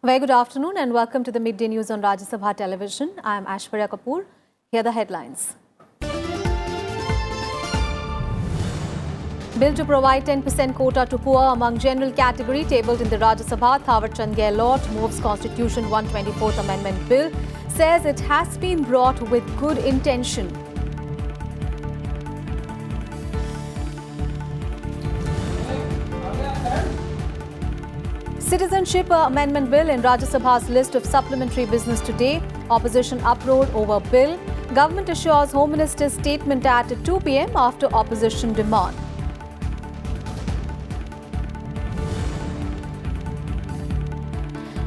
Very good afternoon and welcome to the Midday News on Rajya Sabha Television. I am Aishwarya Kapoor. Here are the headlines. Bill to provide 10% quota to poor among general category tabled in the Rajya Sabha. Thawar Chand Gehlot moves Constitution 124th Amendment Bill, says it has been brought with good intention. Citizenship Amendment Bill in Rajya Sabha's list of supplementary business today. Opposition uproar over bill. Government assures Home Minister's statement at 2 p.m. after opposition demand.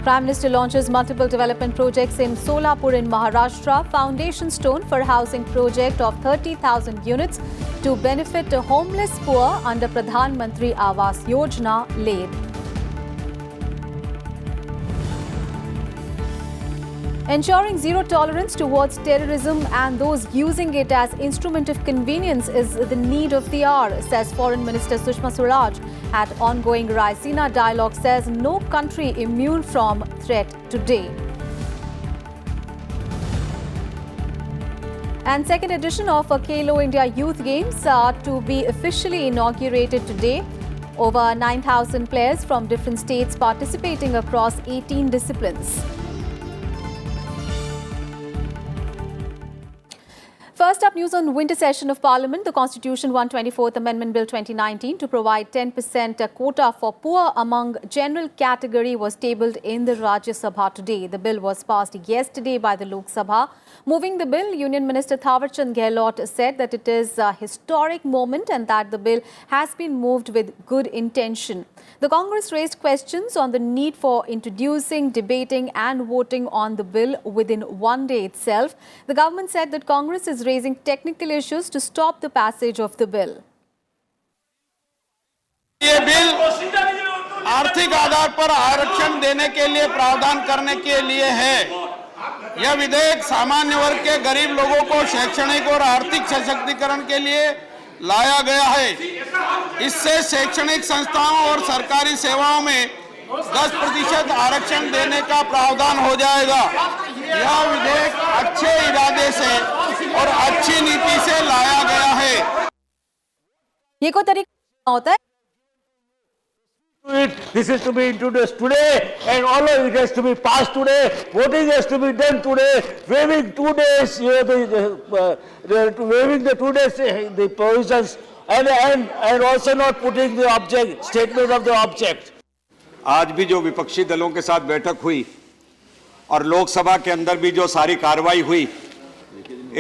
Prime Minister launches multiple development projects in Solapur in Maharashtra. Foundation stone for housing project of 30,000 units to benefit the homeless poor under Pradhan Mantri Awas Yojana laid. Ensuring zero tolerance towards terrorism and those using it as instrument of convenience is the need of the hour, says Foreign Minister Sushma Swaraj at ongoing Raisina dialogue, says no country immune from threat today. And second edition of Khelo India Youth Games are to be officially inaugurated today. Over 9,000 players from different states participating across 18 disciplines. First up, news on winter session of Parliament. The Constitution 124th Amendment Bill 2019 to provide 10% quota for poor among general category was tabled in the Rajya Sabha today. The bill was passed yesterday by the Lok Sabha. Moving the bill, Union Minister Thawar Chand Gehlot said that it is a historic moment and that the bill has been moved with good intention. The Congress raised questions on the need for introducing, debating and voting on the bill within one day itself. The government said that Congress is raising technical issues to stop the passage of the bill. ये bill आर्थिक आधार पर आरक्षण देने के लिए प्रावधान करने के लिए है। यह विधेयक सामान्य वर्ग के गरीब लोगों को शैक्षणिक और आर्थिक सशक्तिकरण के लिए लाया गया है। इससे शैक्षणिक संस्थाओं और सरकारी सेवाओं में 10% आरक्षण देने का प्रावधान हो जाएगा। यह विधेयक अच्छे इरादे से और अच्छी नीति से लाया गया है। ये कोई तरीका होता है? This is to be introduced today and all of it has to be passed today. Voting has to be done today. Waiving 2 days, waiving the 2 days the provisions and also not putting the object statement of the object. आज भी जो विपक्षी दलों के साथ बैठक हुई और लोकसभा के अंदर भी जो सारी कार्रवाई हुई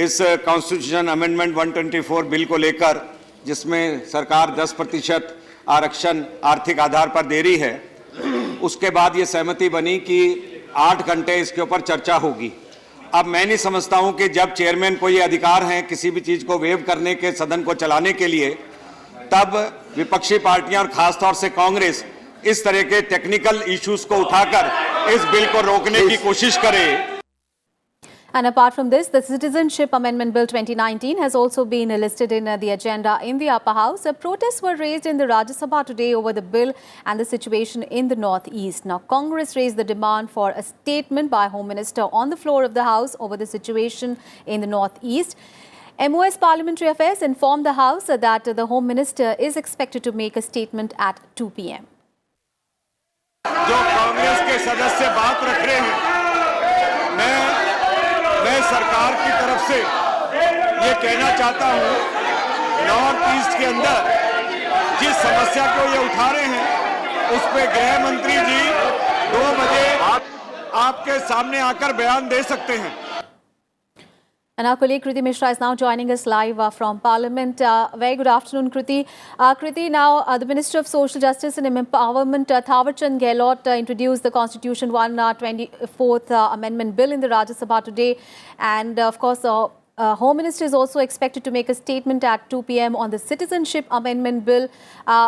इस कॉन्स्टिट्यूशन अमेंडमेंट 124 बिल को लेकर, जिसमें सरकार 10% आरक्षण आर्थिक आधार पर दे रही है, उसके बाद ये सहमति बनी कि 8 घंटे इसके ऊपर चर्चा होगी। अब मैं नहीं समझता हूं कि जब चेयरमैन को ये अधिकार है किसी भी चीज को वेव करने के, सदन को चलाने के लिए, तब विपक्षी पार्टियां और खासतौर से कांग्रेस इस तरह के टेक्निकल इश्यूज को उठाकर इस बिल को रोकने की कोशिश करे। And apart from this, the Citizenship Amendment Bill 2019 has also been listed in the agenda in the upper house. Protests were raised in the Rajya Sabha today over the bill and the situation in the northeast. Now, Congress raised the demand for a statement by Home Minister on the floor of the House over the situation in the northeast. MOS Parliamentary Affairs informed the House that the Home Minister is expected to make a statement at 2 p.m. जो कांग्रेस के सदस्य बात रख रहे हैं, मैं सरकार की तरफ से ये कहना चाहता हूँ, नॉर्थ ईस्ट के अंदर जिस समस्या को ये उठा रहे हैं उस पे गृह मंत्री जी 2 बजे आपके सामने आकर बयान दे सकते हैं। And our colleague Kriti Mishra is now joining us live from Parliament. Very good afternoon, Kriti. Kriti, now the Minister of Social Justice and Empowerment, Thawar Chand Gehlot, introduced the Constitution 124th Amendment Bill in the Rajya Sabha today. And of course, Home Minister is also expected to make a statement at 2 p.m. on the Citizenship Amendment Bill.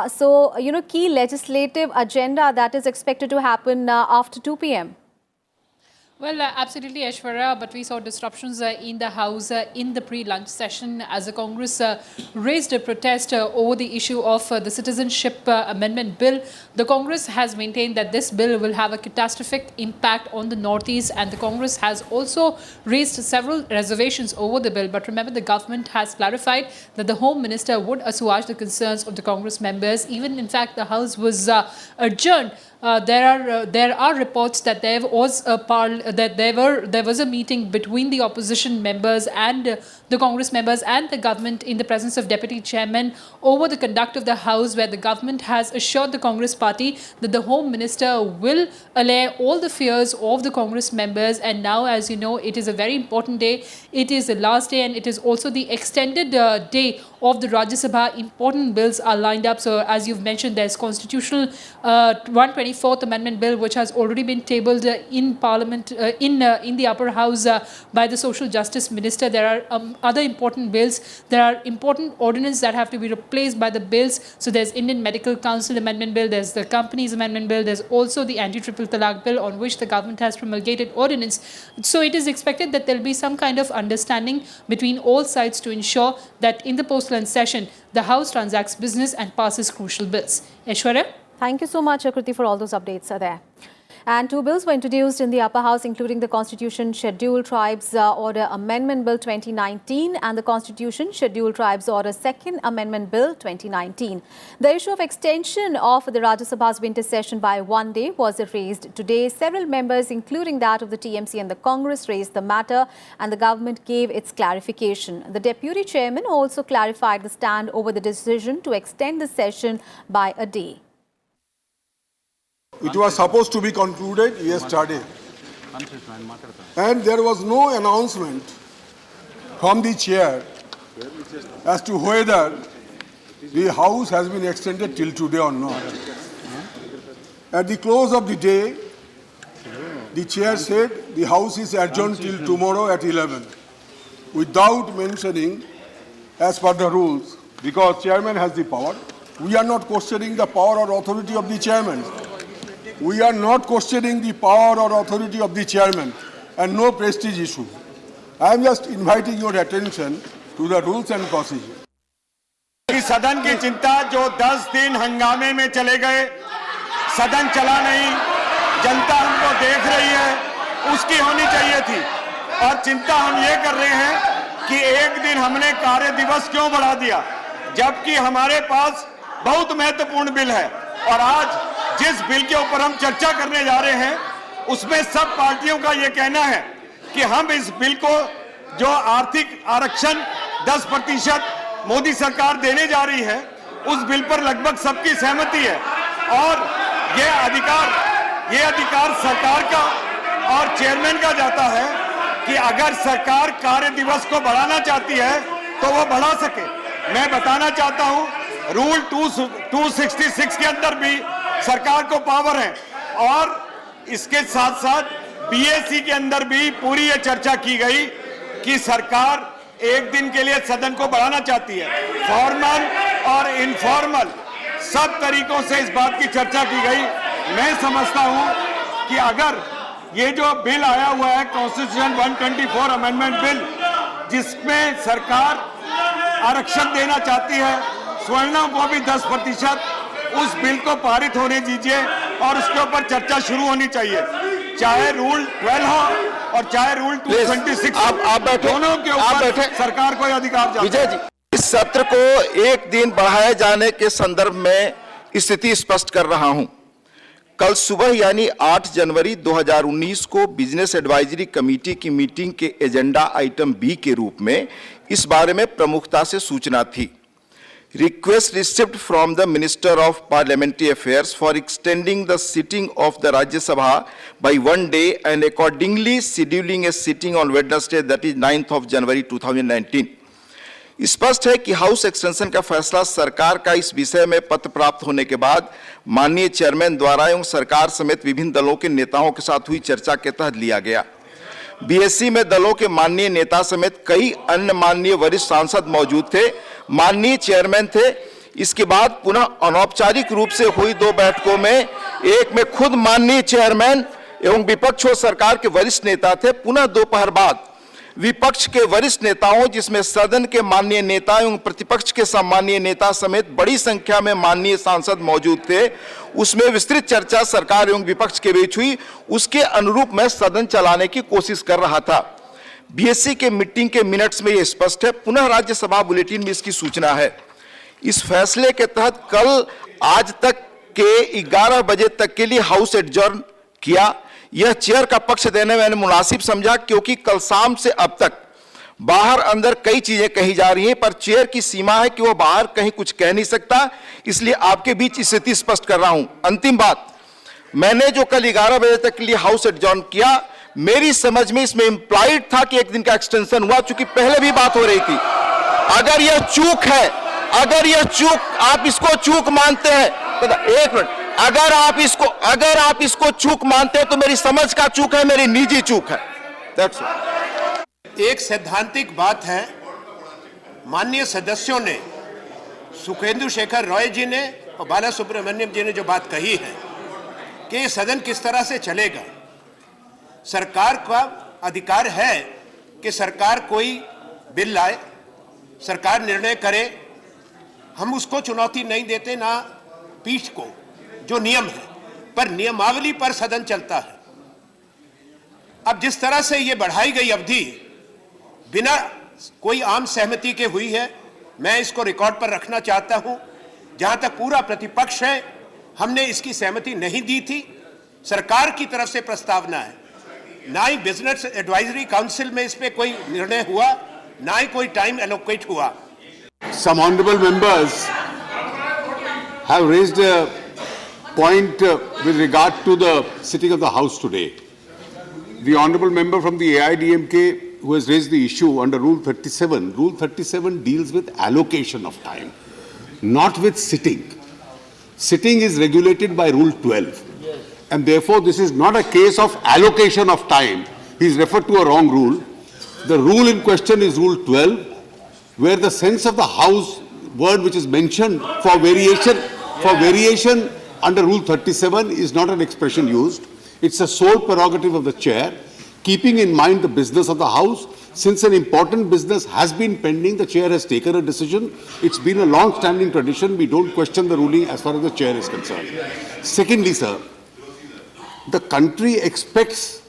So, key legislative agenda that is expected to happen after 2 p.m. Well, absolutely, Aishwarya, but we saw disruptions in the House in the pre-lunch session as the Congress raised a protest over the issue of the Citizenship Amendment Bill. The Congress has maintained that this bill will have a catastrophic impact on the Northeast, and the Congress has also raised several reservations over the bill. But remember, the government has clarified that the Home Minister would assuage the concerns of the Congress members. Even, in fact, the House was adjourned. There are reports that there was a meeting between the opposition members and the Congress members and the government in the presence of Deputy Chairman over the conduct of the House, where the government has assured the Congress party that the Home Minister will allay all the fears of the Congress members. And now, as you know, it is a very important day. It is the last day, and it is also the extended day of the Rajya Sabha. Important bills are lined up. So, as you've mentioned, there's constitutional 124th Amendment Bill, which has already been tabled in Parliament, in the upper house by the Social Justice Minister. There are other important bills. There are important ordinances that have to be replaced by the bills. So there's Indian Medical Council Amendment Bill, there's the Companies Amendment Bill, there's also the Anti-Triple Talaq Bill, on which the government has promulgated ordinance. So it is expected that there'll be some kind of understanding between all sides to ensure that in the post-lunch session, the House transacts business and passes crucial bills. Aishwarya? Thank you so much, Akriti, for all those updates there. And two bills were introduced in the upper house, including the Constitution Scheduled Tribes Order Amendment Bill 2019 and the Constitution Scheduled Tribes Order Second Amendment Bill 2019. The issue of extension of the Rajya Sabha's winter session by one day was raised today. Several members, including that of the TMC and the Congress, raised the matter, and the government gave its clarification. The Deputy Chairman also clarified the stand over the decision to extend the session by a day. It was supposed to be concluded yesterday, and there was no announcement from the chair as to whether the House has been extended till today or not. At the close of the day, the chair said the House is adjourned till tomorrow at 11, without mentioning, as per the rules, because chairman has the power. We are not questioning the power or authority of the chairman. We are not questioning the power or authority of the chairman, and no prestige issue. I am just inviting your attention to the rules and procedure. इस सदन की चिंता जो 10 दिन हंगामे में चले गए, सदन चला नहीं, जनता हमको देख रही है, उसकी होनी चाहिए थी। और चिंता हम ये कर रहे हैं कि एक दिन हमने कार्य दिवस क्यों बढ़ा दिया, जबकि हमारे पास बहुत महत्वपूर्ण बिल है। और आज जिस बिल के ऊपर हम चर्चा करने जा रहे हैं, उसमें सब पार्टियों का ये कहना है कि हम इस बिल को, जो आर्थिक आरक्षण 10% मोदी सरकार देने जा रही है, उस बिल पर लगभग सबकी सहमति है। और ये अधिकार सरकार का और चेयरमैन का जाता है कि अगर सरकार कार्य दिवस को बढ़ाना चाहती है तो वो बढ़ा सके। मैं बताना चाहता हूं, रूल 266 के अंदर भी सरकार को पावर है, और इसके साथ साथ बीएससी के अंदर भी पूरी ये चर्चा की गई कि सरकार एक दिन के लिए सदन को बढ़ाना चाहती है। फॉर्मल और इनफॉर्मल सब तरीकों से इस बात की चर्चा की गई। मैं समझता हूं कि अगर ये जो बिल आया हुआ है, कॉन्स्टिट्यूशन 124 अमेंडमेंट बिल, जिसमें सरकार आरक्षण देना चाहती है, स्वर्णों को भी 10%, उस बिल को पारित होने दीजिए और उसके ऊपर चर्चा शुरू होनी चाहिए। चाहे रूल 12 हो और चाहे रूल 226, आप बैठे, दोनों के ऊपर सरकार को अधिकार जाता है। इस सत्र को एक दिन बढ़ाए जाने के संदर्भ में स्थिति स्पष्ट कर रहा हूं। कल सुबह यानी 8 जनवरी 2019 को बिजनेस एडवाइजरी कमेटी की मीटिंग के एजेंडा आइटम बी के रूप में इस बारे में प्रमुखता से सूचना थी। Request received from the Minister of Parliamentary Affairs for extending the sitting of the Rajya Sabha by one day and accordingly scheduling a sitting on Wednesday, that is 9th of January 2019. स्पष्ट है कि house extension का फैसला सरकार का इस विषय में पत्र प्राप्त होने के बाद माननीय चेयरमैन द्वारा एवं सरकार समेत विभिन्न दलों के नेताओं के साथ हुई चर्चा के तहत लिया गया। बीएससी में दलों के माननीय नेता समेत कई अन्य माननीय वरिष्ठ सांसद मौजूद थे, माननीय चेयरमैन थे। इसके बाद पुनः अनौपचारिक रूप से हुई 2 बैठकों में, एक में खुद माननीय चेयरमैन एवं विपक्ष और सरकार के वरिष्ठ नेता थे। पुनः दोपहर बाद विपक्ष के वरिष्ठ नेताओं, जिसमें सदन के माननीय नेता एवं प्रतिपक्ष के सम्मानीय नेता समेत बड़ी संख्या में माननीय सांसद मौजूद थे, उसमें विस्तृत चर्चा सरकार एवं विपक्ष के बीच हुई। उसके अनुरूप मैं सदन चलाने की कोशिश कर रहा था। बीएससी के मीटिंग के मिनट्स में यह स्पष्ट है। पुनः राज्यसभा बुलेटिन में इसकी सूचना है। इस फैसले के तहत कल आज तक के 11 बजे तक के लिए हाउस एडजर्न किया। यह चेयर का पक्ष देने मैंने मुनासिब समझा, क्योंकि कल शाम से अब तक बाहर अंदर कई चीजें कही जा रही हैं, पर चेयर की सीमा है कि वह बाहर कहीं कुछ कह नहीं सकता, इसलिए आपके बीच स्थिति स्पष्ट कर रहा हूं। अंतिम बात, मैंने जो कल 11 बजे तक के लिए हाउस एडजर्न किया, मेरी समझ में इसमें इंप्लाइड था कि एक दिन का एक्सटेंशन हुआ, चूंकि पहले भी बात हो रही थी। अगर यह चूक है, अगर यह चूक, आप इसको चूक मानते हैं, एक मिनट, अगर आप इसको चूक मानते हैं तो मेरी समझ का चूक है, मेरी निजी चूक है। That's all. एक सैद्धांतिक बात है, माननीय सदस्यों ने, सुखेंदु शेखर रॉय जी ने और बाला सुब्रमण्यम जी ने जो बात कही है कि ये सदन किस तरह से चलेगा। सरकार का अधिकार है कि सरकार कोई बिल लाए, सरकार निर्णय करे, हम उसको चुनौती नहीं देते, ना पीठ को, जो नियम है, पर नियमावली पर सदन चलता है। अब जिस तरह से ये बढ़ाई गई अवधि बिना कोई आम सहमति के हुई है, मैं इसको रिकॉर्ड पर रखना चाहता हूं। जहां तक पूरा प्रतिपक्ष है, हमने इसकी सहमति नहीं दी थी। सरकार की तरफ से प्रस्तावना है, ना ही बिजनेस एडवाइजरी काउंसिल में इस पे कोई निर्णय हुआ, ना ही कोई टाइम एलोकेट हुआ। Some honorable members have raised a point with regard to the sitting of the House today. The honorable member from the AIDMK who has raised the issue under Rule 37. Rule 37 deals with allocation of time, not with sitting. Sitting is regulated by Rule 12. And therefore, this is not a case of allocation of time. He is referred to a wrong rule. The rule in question is Rule 12, where the sense of the House word which is mentioned for variation under Rule 37 is not an expression used. It's a sole prerogative of the chair, keeping in mind the business of the House. Since an important business has been pending, the chair has taken a decision. It's been a long-standing tradition. We don't question the ruling as far as the chair is concerned. Secondly, sir, the country expects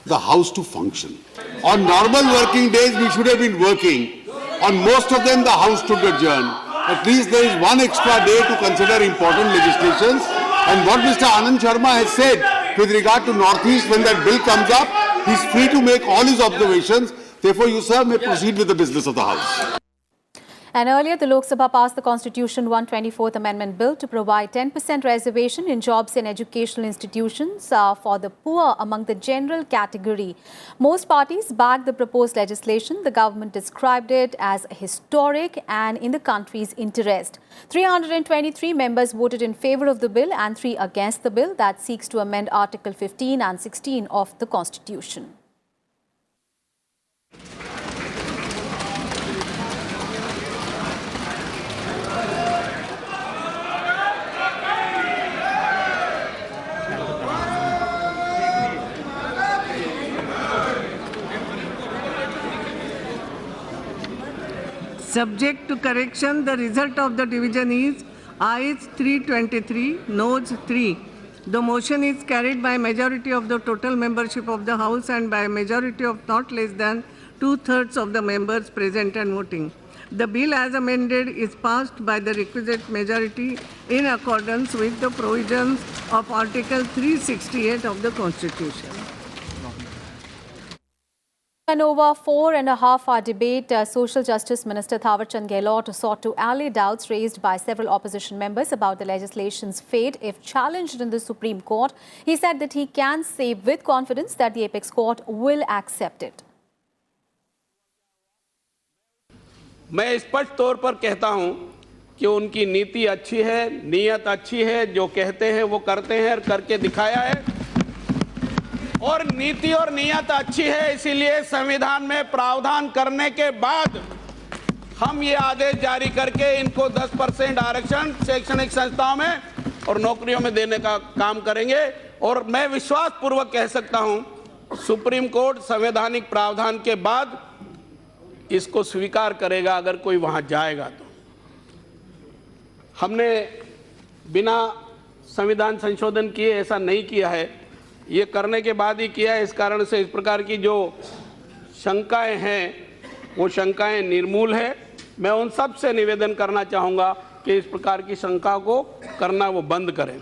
the House to function. On normal working days, we should have been working. On most of them, the House stood adjourned. At least there is one extra day to consider important legislations. And what Mr. Anand Sharma has said with regard to Northeast, when that bill comes up, he's free to make all his observations. Therefore, you, sir, may proceed with the business of the House. And earlier, the Lok Sabha passed the Constitution 124th Amendment Bill to provide 10% reservation in jobs and educational institutions for the poor among the general category. Most parties backed the proposed legislation. The government described it as historic and in the country's interest. 323 members voted in favour of the bill and 3 against the bill that seeks to amend Article 15 and 16 of the Constitution. Subject to correction, the result of the division is ayes 323, noes 3. The motion is carried by majority of the total membership of the House and by a majority of not less than 2/3 of the members present and voting. The bill as amended is passed by the requisite majority in accordance with the provisions of Article 368 of the Constitution. An over 4.5-hour debate, Social Justice Minister Thawar Chand Gehlot sought to allay doubts raised by several opposition members about the legislation's fate if challenged in the Supreme Court. He said that he can say with confidence that the Apex Court will accept it. मैं स्पष्ट तौर पर कहता हूं कि उनकी नीति अच्छी है, नीयत अच्छी है, जो कहते हैं वो करते हैं और करके दिखाया है, और नीति और नीयत अच्छी है, इसीलिए संविधान में प्रावधान करने के बाद हम ये आदेश जारी करके इनको 10% आरक्षण शैक्षणिक संस्थाओं में और नौकरियों में देने का काम करेंगे। और मैं विश्वास पूर्वक कह सकता हूं, सुप्रीम कोर्ट संवैधानिक प्रावधान के बाद इसको स्वीकार करेगा अगर कोई वहां जाएगा तो। हमने बिना संविधान संशोधन किए ऐसा नहीं किया है, ये करने के बाद ही किया है। इस कारण से इस प्रकार की जो शंकाएं हैं वो शंकाएं निर्मूल है। मैं उन सब से निवेदन करना चाहूंगा कि इस प्रकार की शंका को करना वो बंद करें।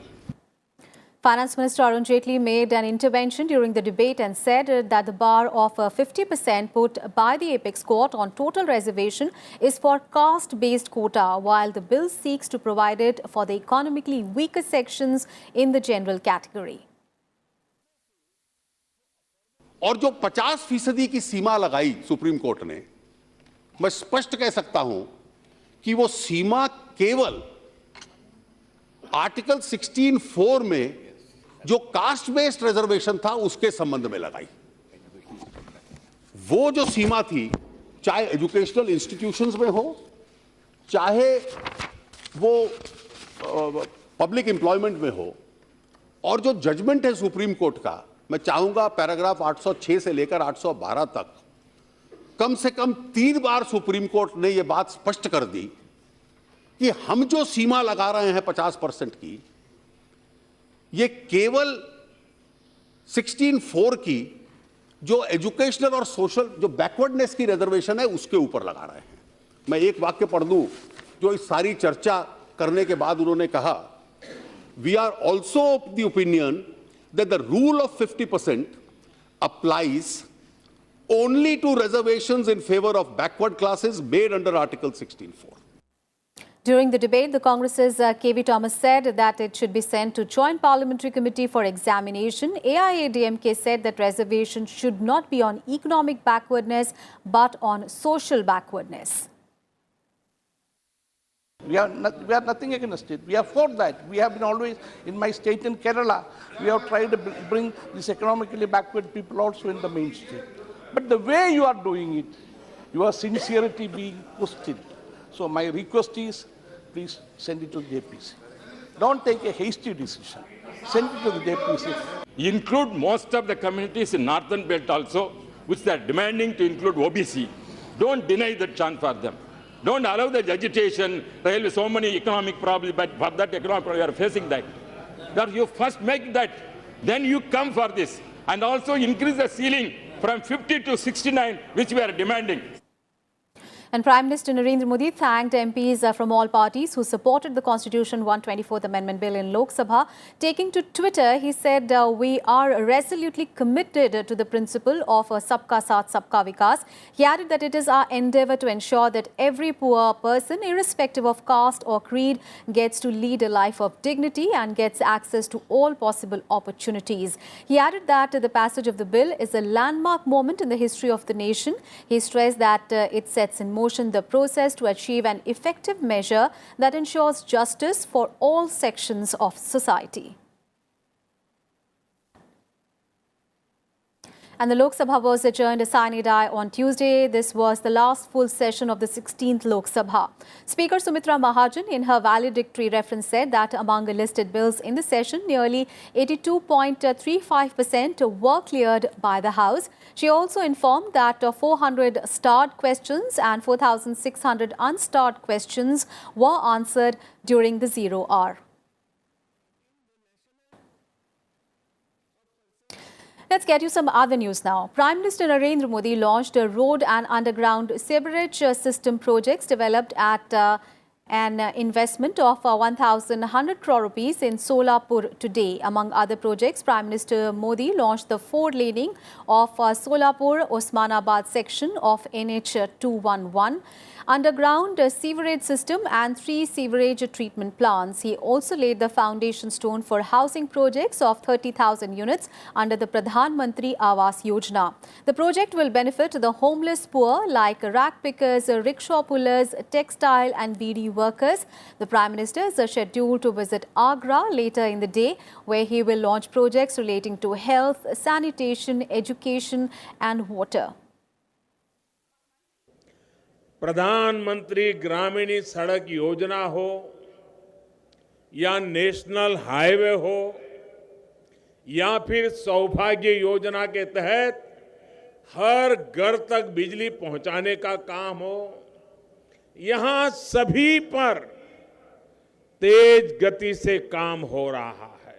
Finance Minister Arun Jaitley made an intervention during the debate and said that the bar of 50% put by the Apex Court on total reservation is for caste-based quota, while the bill seeks to provide it for the economically weaker sections in the general category. और जो 50% की सीमा लगाई supreme court ने, मैं स्पष्ट कह सकता हूं कि वो सीमा केवल आर्टिकल 16(4) में जो कास्ट बेस्ड रिजर्वेशन था उसके संबंध में लगाई। वो जो सीमा थी, चाहे एजुकेशनल इंस्टीट्यूशंस में हो, चाहे वो पब्लिक एम्प्लॉयमेंट में हो, और जो जजमेंट है सुप्रीम कोर्ट का, मैं चाहूंगा पैराग्राफ 806 से लेकर 812 तक कम से कम 3 बार सुप्रीम कोर्ट ने यह बात स्पष्ट कर दी कि हम जो सीमा लगा रहे हैं 50% की, ये केवल 16(4) की जो एजुकेशनल और सोशल जो बैकवर्डनेस की रिजर्वेशन है उसके ऊपर लगा रहे हैं। मैं एक वाक्य पढ़ दूं जो इस सारी चर्चा करने के बाद उन्होंने कहा, we are also of the opinion that the rule of 50% applies only to reservations in favor of backward classes made under Article 16(4). During the debate, the Congress's KV Thomas said that it should be sent to Joint Parliamentary Committee for examination. AIADMK said that reservation should not be on economic backwardness but on social backwardness. We are nothing against it. We are for that. We have been always, in my state in Kerala, we have tried to bring these economically backward people also in the mainstream. But the way you are doing it, your sincerity being questioned. So my request is, please send it to the JPC. Don't take a hasty decision. Send it to the JPC. Include most of the communities in Northern Belt also, which they are demanding to include OBC. Don't deny that chance for them. Don't allow the agitation. There will be so many economic problems, but for that economic problem, we are facing that. That you first make that, then you come for this. And also increase the ceiling from 50 to 69, which we are demanding. And Prime Minister Narendra Modi thanked MPs from all parties who supported the Constitution 124th Amendment Bill in Lok Sabha. Taking to Twitter, he said, we are resolutely committed to the principle of Sabka Saath, Sabka Vikas. He added that it is our endeavour to ensure that every poor person, irrespective of caste or creed, gets to lead a life of dignity and gets access to all possible opportunities. He added that the passage of the bill is a landmark moment in the history of the nation. He stressed that it sets in motion the process to achieve an effective measure that ensures justice for all sections of society. And the Lok Sabha was adjourned sine die on Tuesday. This was the last full session of the 16th Lok Sabha. Speaker Sumitra Mahajan, in her valedictory reference, said that among the listed bills in the session, nearly 82.35% were cleared by the House. She also informed that 400 starred questions and 4,600 unstarred questions were answered during the 0 hour. Let's get you some other news now. Prime Minister Narendra Modi launched a road and underground sewerage system projects developed at an investment of 1,100 crore rupees in Solapur today. Among other projects, Prime Minister Modi launched the 4-laning of Solapur-Osmanabad section of NH 211, underground sewerage system and 3 sewerage treatment plants. He also laid the foundation stone for housing projects of 30,000 units under the Pradhan Mantri Awas Yojana. The project will benefit the homeless poor like rack pickers, rickshaw pullers, textile and BD workers. The Prime Minister is scheduled to visit Agra later in the day, where he will launch projects relating to health, sanitation, education and water. प्रधानमंत्री ग्रामीण सड़क योजना हो या national highway हो या फिर सौभाग्य योजना के तहत हर घर तक बिजली पहुंचाने का काम हो, यहां सभी पर तेज गति से काम हो रहा है।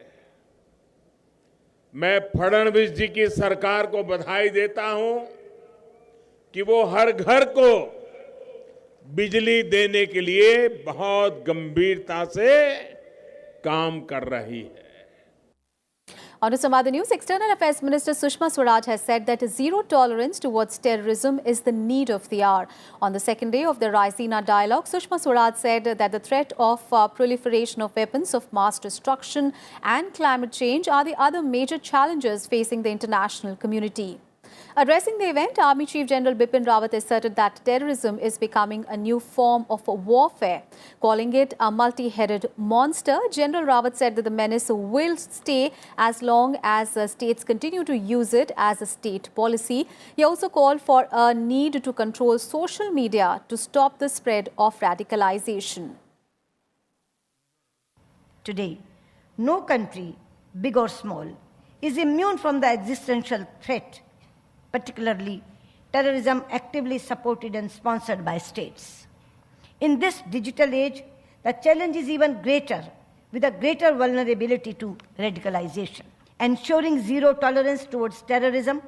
मैं फडणवीस जी की सरकार को बधाई देता हूं कि वो हर घर को बिजली देने के लिए बहुत गंभीरता से काम कर रही है। On to some other news, External Affairs Minister Sushma Swaraj has said that zero tolerance towards terrorism is the need of the hour. On the second day of the Raisina dialogue, Sushma Swaraj said that the threat of proliferation of weapons of mass destruction and climate change are the other major challenges facing the international community. Addressing the event, Army Chief General Bipin Rawat asserted that terrorism is becoming a new form of warfare. Calling it a multi-headed monster, General Rawat said that the menace will stay as long as states continue to use it as a state policy. He also called for a need to control social media to stop the spread of radicalization. Today, no country, big or small, is immune from the existential threat, particularly terrorism actively supported and sponsored by states. In this digital age, the challenge is even greater, with a greater vulnerability to radicalization. Ensuring zero tolerance towards terrorism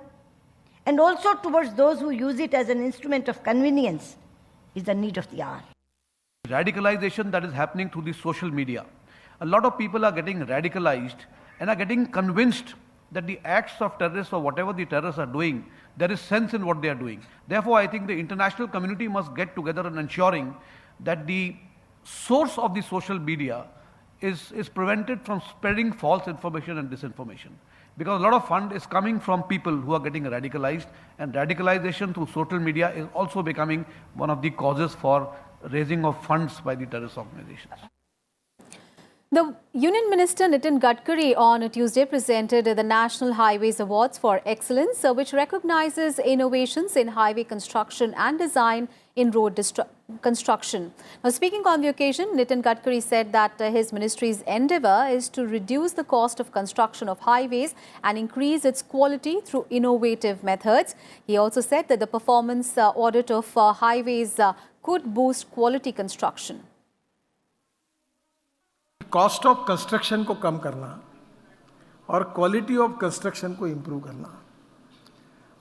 and also towards those who use it as an instrument of convenience is the need of the hour. Radicalization that is happening through the social media. A lot of people are getting radicalized and are getting convinced that the acts of terrorists or whatever the terrorists are doing, there is sense in what they are doing. Therefore, I think the international community must get together in ensuring that the source of the social media is prevented from spreading false information and disinformation. Because a lot of fund is coming from people who are getting radicalized, and radicalization through social media is also becoming one of the causes for raising of funds by the terrorist organizations. The Union Minister Nitin Gadkari on Tuesday presented the National Highways Awards for Excellence, which recognizes innovations in highway construction and design in road construction. Now, speaking on the occasion, Nitin Gadkari said that his ministry's endeavour is to reduce the cost of construction of highways and increase its quality through innovative methods. He also said that the performance audit of highways could boost quality construction. Cost of construction को कम करना और quality of construction को improve करना,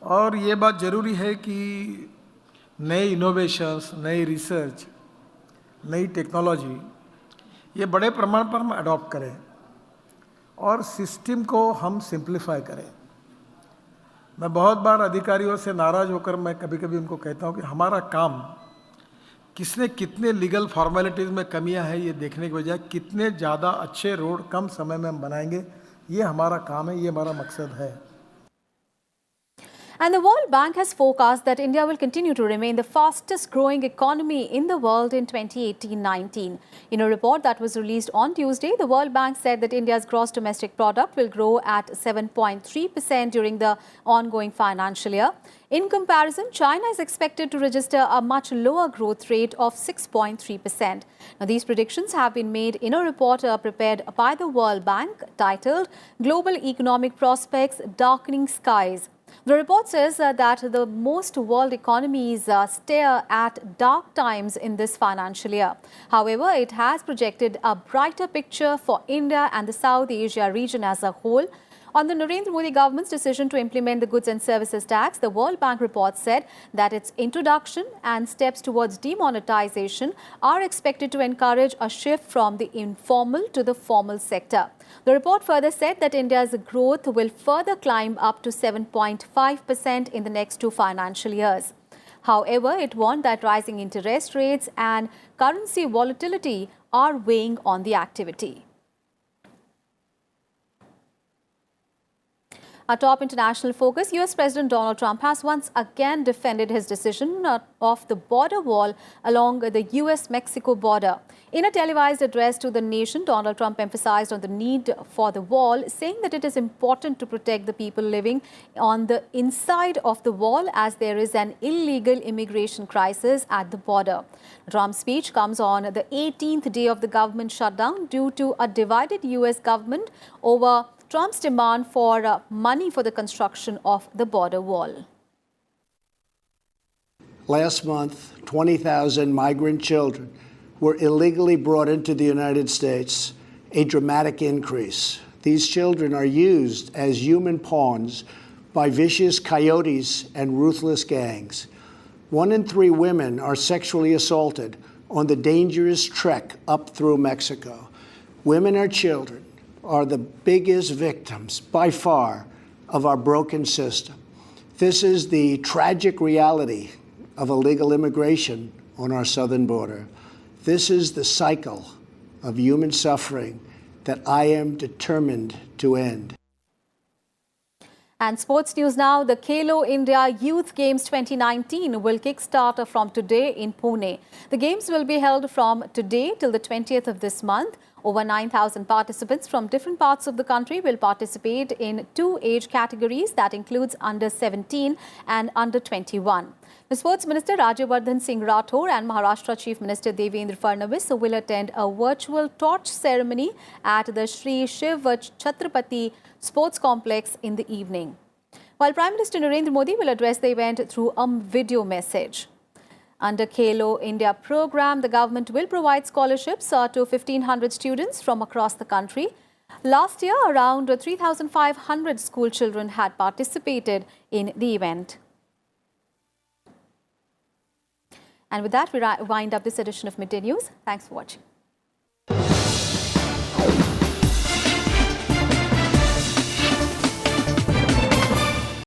और ये बात ज़रूरी है कि नए इनोवेशंस, नई रिसर्च, नई टेक्नोलॉजी ये बड़े प्रमाण पर हम अडॉप्ट करें और सिस्टम को हम सिंप्लीफाई करें। मैं बहुत बार अधिकारियों से नाराज़ होकर मैं कभी कभी उनको कहता हूँ कि हमारा काम किसने कितने लीगल फॉर्मेलिटीज़ में कमियां हैं ये देखने के बजाय कितने ज़्यादा अच्छे रोड कम समय में हम बनाएंगे, ये हमारा काम है, ये हमारा मकसद है। And the World Bank has forecast that India will continue to remain the fastest growing economy in the world in 2018-19. In a report that was released on Tuesday, the World Bank said that India's gross domestic product will grow at 7.3% during the ongoing financial year. In comparison, China is expected to register a much lower growth rate of 6.3%. Now, these predictions have been made in a report prepared by the World Bank titled Global Economic Prospects, Darkening Skies. The report says that the most world economies stare at dark times in this financial year. However, it has projected a brighter picture for India and the South Asia region as a whole. On the Narendra Modi government's decision to implement the Goods and Services Tax, the World Bank report said that its introduction and steps towards demonetization are expected to encourage a shift from the informal to the formal sector. The report further said that India's growth will further climb up to 7.5% in the next 2 financial years. However, it warned that rising interest rates and currency volatility are weighing on the activity. Our top international focus, US President Donald Trump has once again defended his decision of the border wall along the US-Mexico border. In a televised address to the nation, Donald Trump emphasized on the need for the wall, saying that it is important to protect the people living on the inside of the wall as there is an illegal immigration crisis at the border. Trump's speech comes on the 18th day of the government shutdown due to a divided US government over Trump's demand for money for the construction of the border wall. Last month, 20,000 migrant children were illegally brought into the United States, a dramatic increase. These children are used as human pawns by vicious coyotes and ruthless gangs. 1 in 3 women are sexually assaulted on the dangerous trek up through Mexico. Women and children are the biggest victims, by far, of our broken system. This is the tragic reality of illegal immigration on our southern border. This is the cycle of human suffering that I am determined to end. And sports news now, the Khelo India Youth Games 2019 will kickstart from today in Pune. The games will be held from today till the 20th of this month. Over 9,000 participants from different parts of the country will participate in 2 age categories, that includes under 17 and under 21. The Sports Minister Rajyavardhan Singh Rathore and Maharashtra Chief Minister Devendra Fadnavis will attend a virtual torch ceremony at the Shri Shiv Chhatrapati Sports Complex in the evening, while Prime Minister Narendra Modi will address the event through a video message. Under Khelo India program, the government will provide scholarships to 1,500 students from across the country. Last year, around 3,500 school children had participated in the event. And with that, we wind up this edition of Midday News. Thanks for watching.